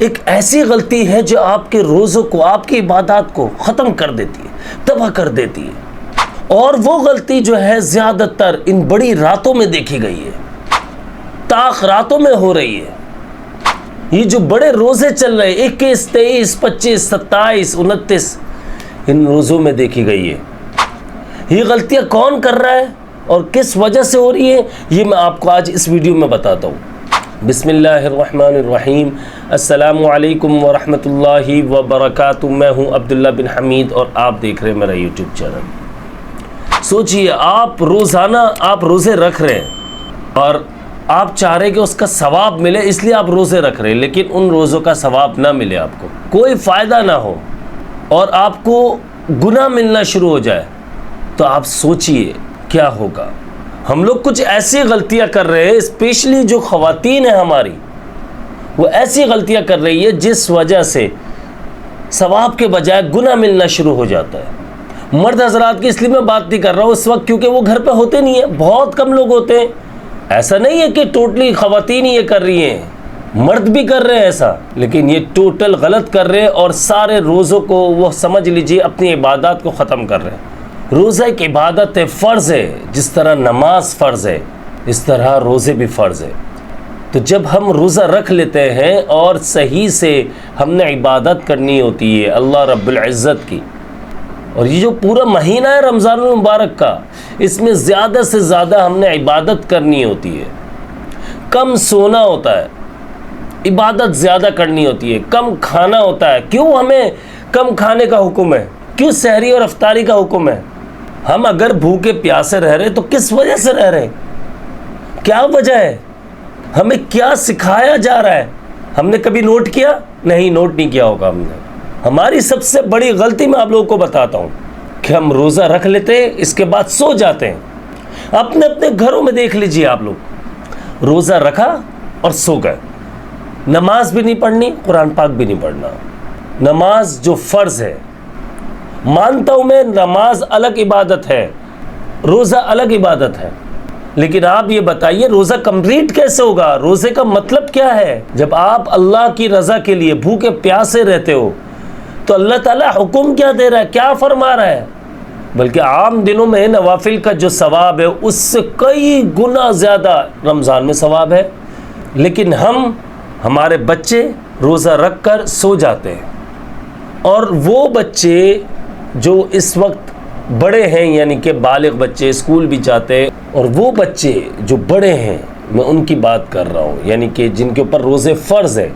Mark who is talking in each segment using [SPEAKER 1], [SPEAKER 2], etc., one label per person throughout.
[SPEAKER 1] ایک ایسی غلطی ہے جو آپ کے روزوں کو، آپ کی عبادات کو ختم کر دیتی ہے، تباہ کر دیتی ہے۔ اور وہ غلطی جو ہے زیادہ تر ان بڑی راتوں میں دیکھی گئی ہے، طاق راتوں میں ہو رہی ہے۔ یہ جو بڑے روزے چل رہے 21، 23، 25، 27، 29، ان روزوں میں دیکھی گئی ہے۔ یہ غلطیاں کون کر رہا ہے اور کس وجہ سے ہو رہی ہے، یہ میں آپ کو آج اس ویڈیو میں بتاتا ہوں۔ بسم اللہ الرحمن الرحیم۔ السلام علیکم ورحمۃ اللہ وبرکاتہ۔ میں ہوں عبداللہ بن حمید اور آپ دیکھ رہے ہیں میرا یوٹیوب چینل۔ سوچئے آپ روزانہ آپ روزے رکھ رہے ہیں اور آپ چاہ رہے ہیں کہ اس کا ثواب ملے، اس لیے آپ روزے رکھ رہے ہیں، لیکن ان روزوں کا ثواب نہ ملے، آپ کو کوئی فائدہ نہ ہو اور آپ کو گناہ ملنا شروع ہو جائے، تو آپ سوچئے کیا ہوگا۔ ہم لوگ کچھ ایسی غلطیاں کر رہے ہیں، اسپیشلی جو خواتین ہیں ہماری، وہ ایسی غلطیاں کر رہی ہے جس وجہ سے ثواب کے بجائے گناہ ملنا شروع ہو جاتا ہے۔ مرد حضرات کی اس لیے میں بات نہیں کر رہا ہوں اس وقت، کیونکہ وہ گھر پہ ہوتے نہیں ہیں، بہت کم لوگ ہوتے ہیں۔ ایسا نہیں ہے کہ ٹوٹلی خواتین ہی یہ کر رہی ہیں، مرد بھی کر رہے ہیں ایسا، لیکن یہ ٹوٹل غلط کر رہے ہیں اور سارے روزوں کو وہ سمجھ لیجئے اپنی عبادات کو ختم کر رہے ہیں۔ روزہ ایک عبادت ہے، فرض ہے، جس طرح نماز فرض ہے اس طرح روزے بھی فرض ہے۔ تو جب ہم روزہ رکھ لیتے ہیں اور صحیح سے ہم نے عبادت کرنی ہوتی ہے اللہ رب العزت کی، اور یہ جو پورا مہینہ ہے رمضان المبارک کا، اس میں زیادہ سے زیادہ ہم نے عبادت کرنی ہوتی ہے، کم سونا ہوتا ہے، عبادت زیادہ کرنی ہوتی ہے، کم کھانا ہوتا ہے۔ کیوں ہمیں کم کھانے کا حکم ہے؟ کیوں سحری اور افطاری کا حکم ہے؟ ہم اگر بھوکے پیاسے رہ رہے تو کس وجہ سے رہ رہے؟ کیا وجہ ہے؟ ہمیں کیا سکھایا جا رہا ہے؟ ہم نے کبھی نوٹ کیا؟ نہیں، نوٹ نہیں کیا ہوگا ہم نے۔ ہماری سب سے بڑی غلطی میں آپ لوگوں کو بتاتا ہوں کہ ہم روزہ رکھ لیتے ہیں، اس کے بعد سو جاتے ہیں۔ اپنے اپنے گھروں میں دیکھ لیجئے، آپ لوگ روزہ رکھا اور سو گئے، نماز بھی نہیں پڑھنی، قرآن پاک بھی نہیں پڑھنا۔ نماز جو فرض ہے، مانتا ہوں میں نماز الگ عبادت ہے، روزہ الگ عبادت ہے، لیکن آپ یہ بتائیے روزہ کمپلیٹ کیسے ہوگا؟ روزے کا مطلب کیا ہے؟ جب آپ اللہ کی رضا کے لیے بھوکے پیاسے رہتے ہو تو اللہ تعالیٰ حکم کیا دے رہا ہے، کیا فرما رہا ہے؟ بلکہ عام دنوں میں نوافل کا جو ثواب ہے اس سے کئی گنا زیادہ رمضان میں ثواب ہے، لیکن ہمارے بچے روزہ رکھ کر سو جاتے ہیں۔ اور وہ بچے جو اس وقت بڑے ہیں، یعنی کہ بالغ بچے، اسکول بھی جاتے ہیں، اور وہ بچے جو بڑے ہیں، میں ان کی بات کر رہا ہوں، یعنی کہ جن کے اوپر روزے فرض ہے،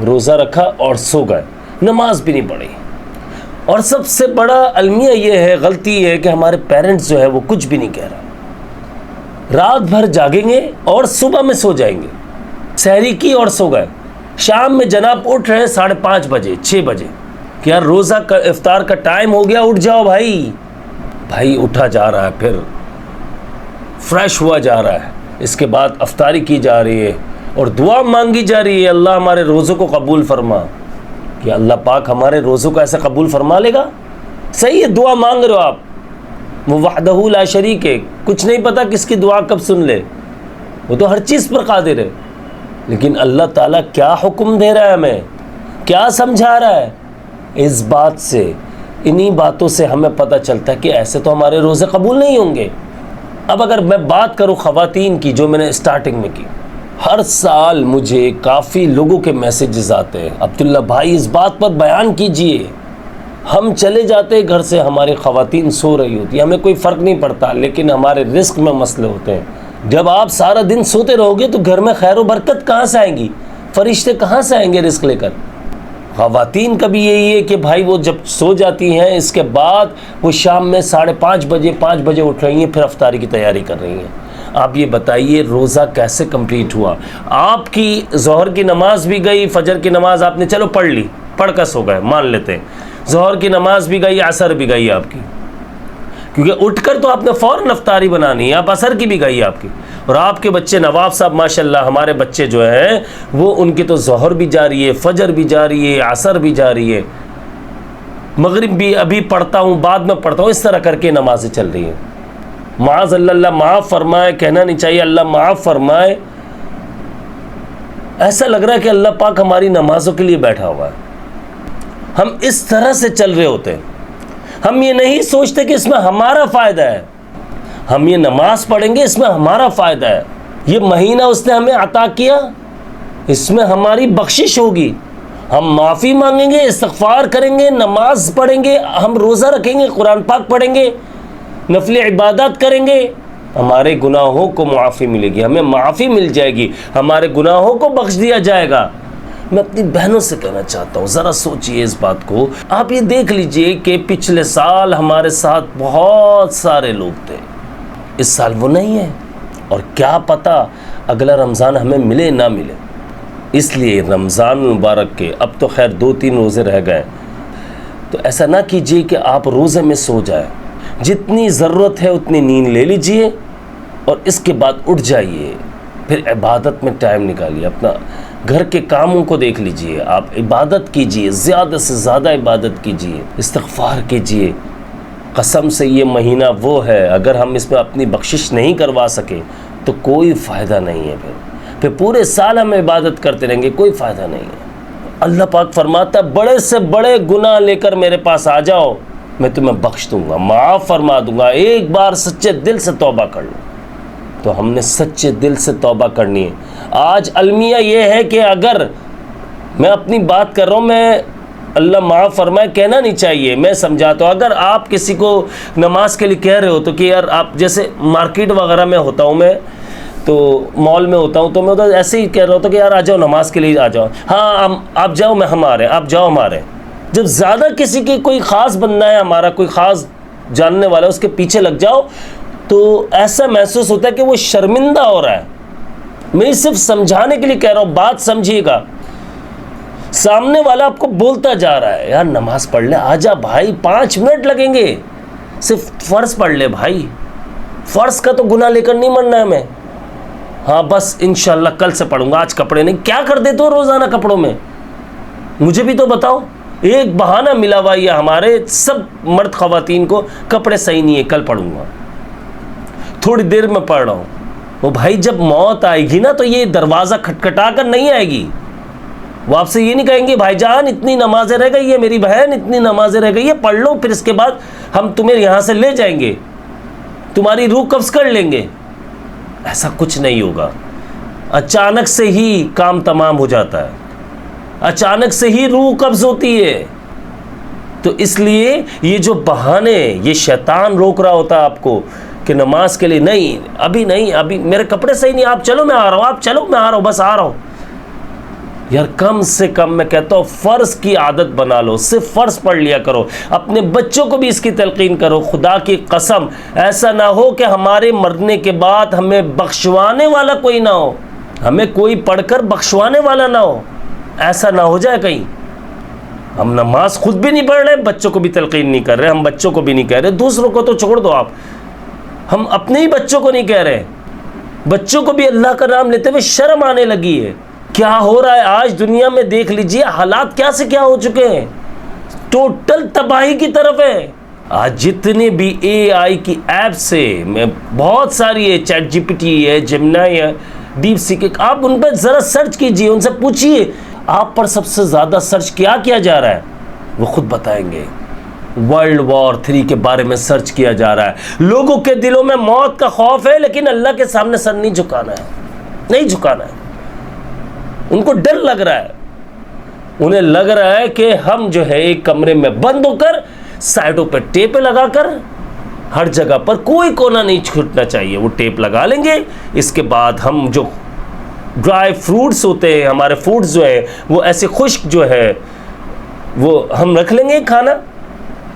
[SPEAKER 1] روزہ رکھا اور سو گئے، نماز بھی نہیں پڑھی۔ اور سب سے بڑا المیہ یہ ہے، غلطی ہے کہ ہمارے پیرنٹس جو ہے وہ کچھ بھی نہیں کہہ رہا، رات بھر جاگیں گے اور صبح میں سو جائیں گے، سحری کی اور سو گئے، شام میں جناب اٹھ رہے ہیں 5:30 بجے، 6 بجے، کہ یار روزہ کا افطار کا ٹائم ہو گیا، اٹھ جاؤ بھائی اٹھا جا رہا ہے، پھر فریش ہوا جا رہا ہے، اس کے بعد افطاری کی جا رہی ہے اور دعا مانگی جا رہی ہے اللہ ہمارے روزوں کو قبول فرما۔ کہ اللہ پاک ہمارے روزوں کو ایسا قبول فرما لے گا؟ صحیح ہے، دعا مانگ رہے ہو آپ، وہ وحدہ لا شریک ہے، کچھ نہیں پتا کس کی دعا کب سن لے، وہ تو ہر چیز پر قادر ہے، لیکن اللہ تعالیٰ کیا حکم دے رہا ہے ہمیں، کیا سمجھا رہا ہے؟ اس بات سے، انہی باتوں سے ہمیں پتہ چلتا ہے کہ ایسے تو ہمارے روزے قبول نہیں ہوں گے۔ اب اگر میں بات کروں خواتین کی، جو میں نے اسٹارٹنگ میں کی، ہر سال مجھے کافی لوگوں کے میسیجز آتے ہیں، عبداللہ بھائی اس بات پر بیان کیجئے، ہم چلے جاتے ہیں گھر سے، ہماری خواتین سو رہی ہوتی ہیں، ہمیں کوئی فرق نہیں پڑتا، لیکن ہمارے رزق میں مسئلے ہوتے ہیں۔ جب آپ سارا دن سوتے رہو گے تو گھر میں خیر و برکت کہاں سے آئیں گی؟ فرشتے کہاں سے آئیں گے رزق لے کر؟ خواتین کا بھی یہی ہے کہ بھائی وہ جب سو جاتی ہیں، اس کے بعد وہ شام میں 5:30 بجے 5 بجے اٹھ رہی ہیں، پھر افطاری کی تیاری کر رہی ہیں۔ آپ یہ بتائیے روزہ کیسے کمپلیٹ ہوا؟ آپ کی ظہر کی نماز بھی گئی، فجر کی نماز آپ نے چلو پڑھ لی، پڑھ کر سو گئے، مان لیتے ہیں، ظہر کی نماز بھی گئی، عصر بھی گئی آپ کی، کیونکہ اٹھ کر تو آپ نے فوراً افطاری بنانی ہے، آپ عصر کی بھی گئی آپ کی، اور آپ کے بچے نواب صاحب ماشاءاللہ، ہمارے بچے جو ہیں وہ ان کی تو ظہر بھی جاری ہے، فجر بھی جاری ہے، عصر بھی جاری ہے، مغرب بھی ابھی پڑھتا ہوں، بعد میں پڑھتا ہوں، اس طرح کر کے نمازیں چل رہی ہیں۔ معاذ اللہ، اللہ معاف فرمائے، کہنا نہیں چاہیے، اللہ معاف فرمائے، ایسا لگ رہا ہے کہ اللہ پاک ہماری نمازوں کے لیے بیٹھا ہوا ہے. ہم اس طرح سے چل رہے ہوتے ہیں. ہم یہ نہیں سوچتے کہ اس میں ہمارا فائدہ ہے. ہم یہ نماز پڑھیں گے، اس میں ہمارا فائدہ ہے. یہ مہینہ اس نے ہمیں عطا کیا، اس میں ہماری بخشش ہوگی. ہم معافی مانگیں گے، استغفار کریں گے، نماز پڑھیں گے، ہم روزہ رکھیں گے، قرآن پاک پڑھیں گے، نفل عبادات کریں گے، ہمارے گناہوں کو معافی ملے گی، ہمیں معافی مل جائے گی، ہمارے گناہوں کو بخش دیا جائے گا. میں اپنی بہنوں سے کہنا چاہتا ہوں، ذرا سوچئے اس بات کو. آپ یہ دیکھ لیجئے کہ پچھلے سال ہمارے ساتھ بہت سارے لوگ تھے، اس سال وہ نہیں ہے، اور کیا پتہ اگلا رمضان ہمیں ملے نہ ملے. اس لیے رمضان مبارک کے اب تو خیر 2-3 روزے رہ گئے، تو ایسا نہ کیجئے کہ آپ روزے میں سو جائیں. جتنی ضرورت ہے اتنی نیند لے لیجئے اور اس کے بعد اٹھ جائیے، پھر عبادت میں ٹائم نکالیے. اپنا گھر کے کاموں کو دیکھ لیجئے، آپ عبادت کیجئے، زیادہ سے زیادہ عبادت کیجئے، استغفار کیجئے. قسم سے یہ مہینہ وہ ہے، اگر ہم اس میں اپنی بخشش نہیں کروا سکے تو کوئی فائدہ نہیں ہے. پھر پورے سال ہم عبادت کرتے رہیں گے، کوئی فائدہ نہیں ہے. اللہ پاک فرماتا ہے بڑے سے بڑے گناہ لے کر میرے پاس آ جاؤ، میں تمہیں بخش دوں گا، معاف فرما دوں گا، ایک بار سچے دل سے توبہ کر لو. تو ہم نے سچے دل سے توبہ کرنی ہے. آج المیہ یہ ہے کہ اگر میں اپنی بات کر رہا ہوں، میں اللہ معاف فرمائے کہنا نہیں چاہیے، میں سمجھاتا ہوں. اگر آپ کسی کو نماز کے لیے کہہ رہے ہو تو کہ یار آپ، جیسے مارکیٹ وغیرہ میں ہوتا ہوں میں، تو مال میں ہوتا ہوں، تو میں ادھر ایسے ہی کہہ رہا ہوتا کہ یار آ جاؤ نماز کے لیے آ جاؤ، ہاں آپ جاؤ میں ہم آ رہے ہیں، آپ جاؤ ہمارے. جب زیادہ کسی کی کوئی خاص بندہ ہے ہمارا، کوئی خاص جاننے والا، اس کے پیچھے لگ جاؤ تو ایسا محسوس ہوتا ہے کہ وہ شرمندہ ہو رہا ہے. میں صرف سمجھانے کے لیے کہہ رہا ہوں، بات سمجھیے گا. سامنے والا آپ کو بولتا جا رہا ہے یار نماز پڑھ لے، آ جا بھائی، 5 منٹ لگیں گے، صرف فرض پڑھ لے بھائی، فرض کا تو گناہ لے کر نہیں مرنا ہے ہمیں. ہاں بس انشاءاللہ کل سے پڑھوں گا، آج کپڑے نہیں. کیا کر دیتے ہو روزانہ کپڑوں میں؟ مجھے بھی تو بتاؤ. ایک بہانہ ملا ہوا یہ ہمارے سب مرد خواتین کو، کپڑے صحیح نہیں ہے، کل پڑھوں گا، تھوڑی دیر میں پڑھ رہا ہوں. وہ بھائی جب موت آئے گی نا تو یہ دروازہ کھٹکھٹا کر نہیں آئے گی. وہ آپ سے یہ نہیں کہیں گے بھائی جان اتنی نمازیں رہ گئی ہے، میری بہن اتنی نمازیں رہ گئی ہے، پڑھ لو، پھر اس کے بعد ہم تمہیں یہاں سے لے جائیں گے، تمہاری روح قبض کر لیں گے. ایسا کچھ نہیں ہوگا. اچانک سے ہی کام تمام ہو جاتا ہے، اچانک سے ہی روح قبض ہوتی ہے. تو اس لیے یہ جو بہانے، یہ شیطان روک رہا ہوتا ہے آپ کو کہ نماز کے لیے نہیں، ابھی نہیں، ابھی میرے کپڑے صحیح نہیں، آپ چلو میں آ رہا ہوں، آپ چلو میں آ رہا ہوں، بس آ رہا ہوں. یار کم سے کم میں کہتا ہوں فرض کی عادت بنا لو، صرف فرض پڑھ لیا کرو. اپنے بچوں کو بھی اس کی تلقین کرو. خدا کی قسم ایسا نہ ہو کہ ہمارے مرنے کے بعد ہمیں بخشوانے والا کوئی نہ ہو، ہمیں کوئی پڑھ کر بخشوانے والا نہ ہو. ایسا نہ ہو جائے کہیں ہم نماز خود بھی نہیں پڑھ رہے، بچوں کو بھی تلقین نہیں کر رہے. ہم بچوں کو بھی نہیں کہہ رہے، دوسروں کو تو چھوڑ دو آپ، ہم اپنے ہی بچوں کو نہیں کہہ رہے. بچوں کو بھی اللہ کا نام لیتے ہوئے شرم آنے لگی ہے. کیا ہو رہا ہے آج دنیا میں؟ دیکھ لیجئے حالات کیا سے کیا ہو چکے ہیں، ٹوٹل تباہی کی طرف ہے. آج جتنے بھی اے آئی کی ایپ سے، میں بہت ساری ہے، چیٹ جی پی ٹی ہے، جیمنائی ہے، ڈیپ سیک، آپ ان پہ ذرا سرچ کیجئے، ان سے پوچھئے آپ پر سب سے زیادہ سرچ کیا جا رہا ہے، وہ خود بتائیں گے. ورلڈ وار 3 کے بارے میں سرچ کیا جا رہا ہے. لوگوں کے دلوں میں موت کا خوف ہے، لیکن اللہ کے سامنے سر نہیں جھکانا ہے، نہیں جھکانا ہے. ان کو ڈر لگ رہا ہے، انہیں لگ رہا ہے کہ ہم جو ہے ایک کمرے میں بند ہو کر، سائڈوں پہ ٹیپ لگا کر، ہر جگہ پر کوئی کونا نہیں چھوٹنا چاہیے. وہ ٹیپ لگا لیں گے، اس کے بعد ہم جو ڈرائی فروٹس ہوتے ہیں، ہمارے فوڈز جو ہیں وہ ایسے خشک جو ہے وہ ہم رکھ لیں گے، کھانا،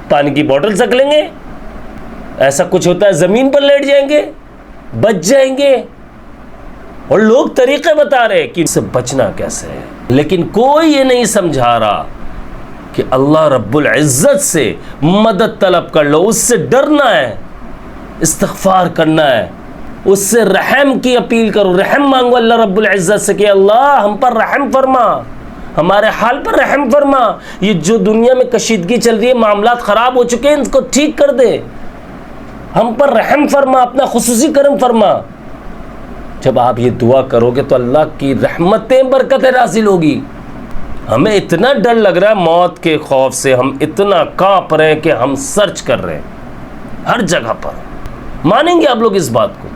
[SPEAKER 1] پانی کی بوٹلز رکھ لیں گے. ایسا کچھ ہوتا ہے زمین پر لیٹ جائیں گے، بچ جائیں گے. اور لوگ طریقے بتا رہے کہ اس سے بچنا کیسے ہے، لیکن کوئی یہ نہیں سمجھا رہا کہ اللہ رب العزت سے مدد طلب کر لو، اس سے ڈرنا ہے، استغفار کرنا ہے، اس سے رحم کی اپیل کرو، رحم مانگو اللہ رب العزت سے کہ اللہ ہم پر رحم فرما، ہمارے حال پر رحم فرما. یہ جو دنیا میں کشیدگی چل رہی ہے، معاملات خراب ہو چکے ہیں، ان کو ٹھیک کر دے، ہم پر رحم فرما، اپنا خصوصی کرم فرما. جب آپ یہ دعا کرو گے تو اللہ کی رحمتیں برکتیں نازل ہوگی. ہمیں اتنا ڈر لگ رہا ہے موت کے خوف سے, ہم اتنا کانپ رہے ہیں کہ ہم سرچ کر رہے ہیں ہر جگہ پر. مانیں گے آپ لوگ اس بات کو,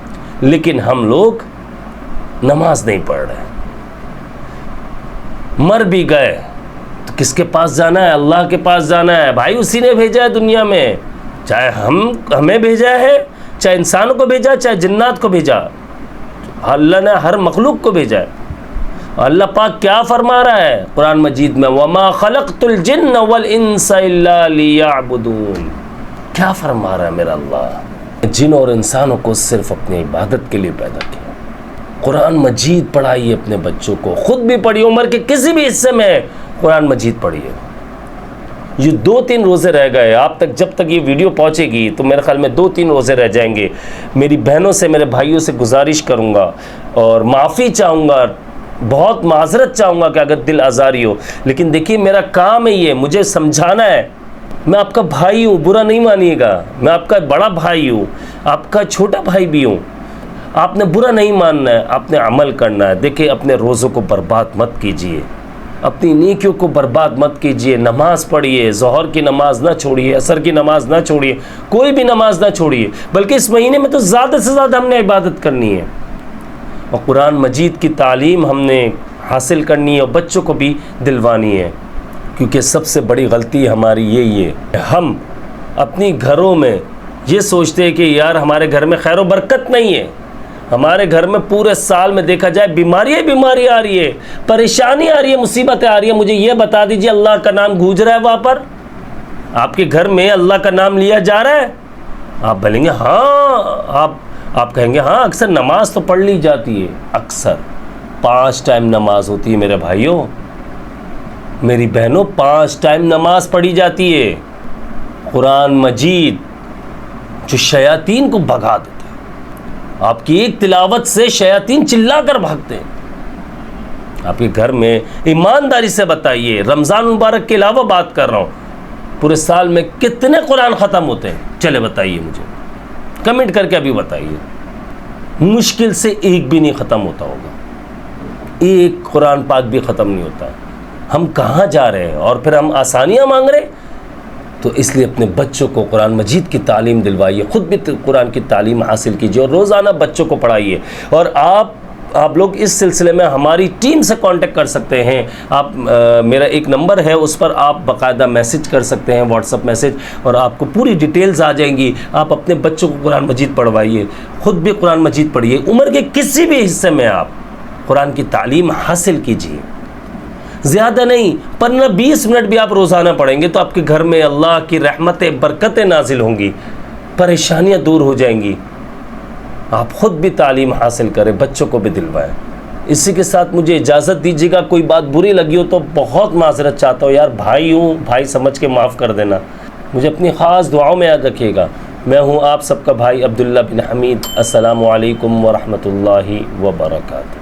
[SPEAKER 1] لیکن ہم لوگ نماز نہیں پڑھ رہے. مر بھی گئے تو کس کے پاس جانا ہے؟ اللہ کے پاس جانا ہے بھائی. اسی نے بھیجا ہے دنیا میں, چاہے ہمیں بھیجا ہے, چاہے انسانوں کو بھیجا, چاہے جنات کو بھیجا. اللہ نے ہر مخلوق کو بھیجا ہے. اللہ پاک کیا فرما رہا ہے قرآن مجید میں, وَمَا خَلَقْتُ الْجِنَّ وَالْإِنسَ إِلَّا لِيَعْبُدُونَ. کیا فرما رہا ہے میرا اللہ؟ جن اور انسانوں کو صرف اپنی عبادت کے لیے پیدا کیا. قرآن مجید پڑھائیے اپنے بچوں کو, خود بھی پڑھیے, عمر کے کسی بھی حصے میں قرآن مجید پڑھیے. یہ 2-3 روزے رہ گئے آپ تک, جب تک یہ ویڈیو پہنچے گی تو میرے خیال میں 2-3 روزے رہ جائیں گے. میری بہنوں سے, میرے بھائیوں سے گزارش کروں گا اور معافی چاہوں گا, بہت معذرت چاہوں گا کہ اگر دل آزاری ہو. لیکن دیکھیے میرا کام ہے یہ, مجھے سمجھانا ہے. میں آپ کا بھائی ہوں, برا نہیں مانیے گا. میں آپ کا بڑا بھائی ہوں, آپ کا چھوٹا بھائی بھی ہوں. آپ نے برا نہیں ماننا ہے, آپ نے عمل کرنا ہے. دیکھیں اپنے روزوں کو برباد مت کیجیے, اپنی نیکیوں کو برباد مت کیجیے. نماز پڑھیے, ظہر کی نماز نہ چھوڑیے, عصر کی نماز نہ چھوڑیے, کوئی بھی نماز نہ چھوڑیے. بلکہ اس مہینے میں تو زیادہ سے زیادہ ہم نے عبادت کرنی ہے, اور قرآن مجید کی تعلیم ہم نے حاصل کرنی ہے, اور بچوں کو بھی دلوانی ہے. کیونکہ سب سے بڑی غلطی ہماری یہی ہے, ہم اپنی گھروں میں یہ سوچتے ہیں کہ یار ہمارے گھر میں خیر و برکت نہیں ہے. ہمارے گھر میں پورے سال میں دیکھا جائے بیماری آ رہی ہے, پریشانی آ رہی ہے, مصیبتیں آ رہی ہیں. مجھے یہ بتا دیجئے اللہ کا نام گونج رہا ہے وہاں پر؟ آپ کے گھر میں اللہ کا نام لیا جا رہا ہے؟ آپ بولیں گے ہاں, آپ کہیں گے ہاں اکثر نماز تو پڑھ لی جاتی ہے. اکثر 5 ٹائم نماز ہوتی ہے میرے بھائیوں, میری بہنوں, 5 ٹائم نماز پڑھی جاتی ہے. قرآن مجید جو شیاطین کو بھگا دیتا ہے, آپ کی ایک تلاوت سے شیاطین چلا کر بھاگتے ہیں. آپ کے گھر میں ایمانداری سے بتائیے, رمضان مبارک کے علاوہ بات کر رہا ہوں, پورے سال میں کتنے قرآن ختم ہوتے ہیں؟ چلے بتائیے مجھے, کمنٹ کر کے ابھی بتائیے. مشکل سے ایک بھی نہیں ختم ہوتا ہوگا, ایک قرآن پاک بھی ختم نہیں ہوتا. ہم کہاں جا رہے ہیں؟ اور پھر ہم آسانیاں مانگ رہے ہیں. تو اس لیے اپنے بچوں کو قرآن مجید کی تعلیم دلوائیے, خود بھی قرآن کی تعلیم حاصل کیجیے, اور روزانہ بچوں کو پڑھائیے. اور آپ لوگ اس سلسلے میں ہماری ٹیم سے کانٹیکٹ کر سکتے ہیں. آپ میرا ایک نمبر ہے, اس پر آپ باقاعدہ میسج کر سکتے ہیں, واٹس اپ میسج, اور آپ کو پوری ڈیٹیلز آ جائیں گی. آپ اپنے بچوں کو قرآن مجید پڑھوائیے, خود بھی قرآن مجید پڑھیے. عمر کے کسی بھی حصے میں آپ قرآن کی تعلیم حاصل کیجیے. زیادہ نہیں, 15-20 منٹ بھی آپ روزانہ پڑھیں گے تو آپ کے گھر میں اللہ کی رحمتیں, برکتیں نازل ہوں گی, پریشانیاں دور ہو جائیں گی. آپ خود بھی تعلیم حاصل کریں, بچوں کو بھی دلوائیں. اسی کے ساتھ مجھے اجازت دیجیے گا, کوئی بات بری لگی ہو تو بہت معذرت چاہتا ہوں یار, بھائی ہوں, بھائی سمجھ کے معاف کر دینا. مجھے اپنی خاص دعاؤں میں یاد رکھیے گا. میں ہوں آپ سب کا بھائی عبداللہ بن حمید. السلام علیکم ورحمۃ اللہ وبرکاتہ.